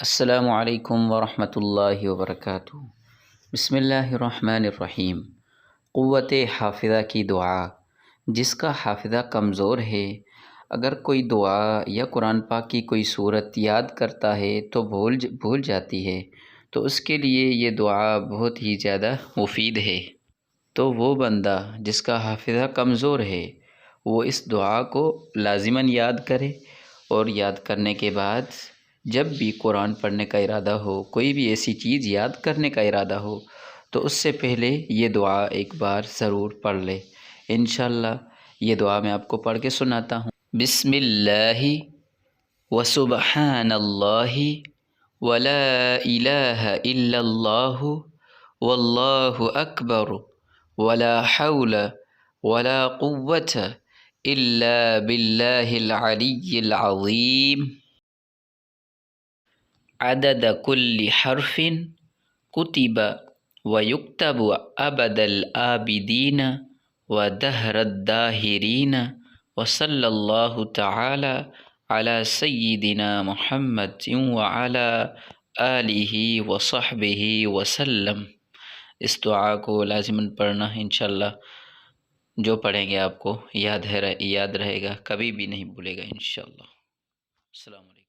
السلام علیکم ورحمۃ اللہ وبرکاتہ۔ بسم اللہ الرحمن الرحیم۔ قوت حافظہ کی دعا۔ جس کا حافظہ کمزور ہے، اگر کوئی دعا یا قرآن پاک کی کوئی صورت یاد کرتا ہے تو بھول جاتی ہے، تو اس کے لیے یہ دعا بہت ہی زیادہ مفید ہے۔ تو وہ بندہ جس کا حافظہ کمزور ہے وہ اس دعا کو لازماً یاد کرے، اور یاد کرنے کے بعد جب بھی قرآن پڑھنے کا ارادہ ہو، کوئی بھی ایسی چیز یاد کرنے کا ارادہ ہو، تو اس سے پہلے یہ دعا ایک بار ضرور پڑھ لے۔ انشاءاللہ یہ دعا میں آپ کو پڑھ کے سناتا ہوں۔ بسم اللہ وسبحان اللہ ولا الہ الا اللہ واللہ اکبر ولا حول ولا قوة الا باللہ العلی العظیم۔ عدد کل حرف کتب ویکتب ابد العابدین ودہر الداہرین وصلی اللہ تعالی علی سیدنا محمد وعلی آلہ وصحبہ وسلم۔ اس دعا کو لازماً پڑھنا ہے انشاءاللہ۔ جو پڑھیں گے آپ کو یاد رہے گا، کبھی بھی نہیں بھولے گا انشاءاللہ۔ السلام علیکم۔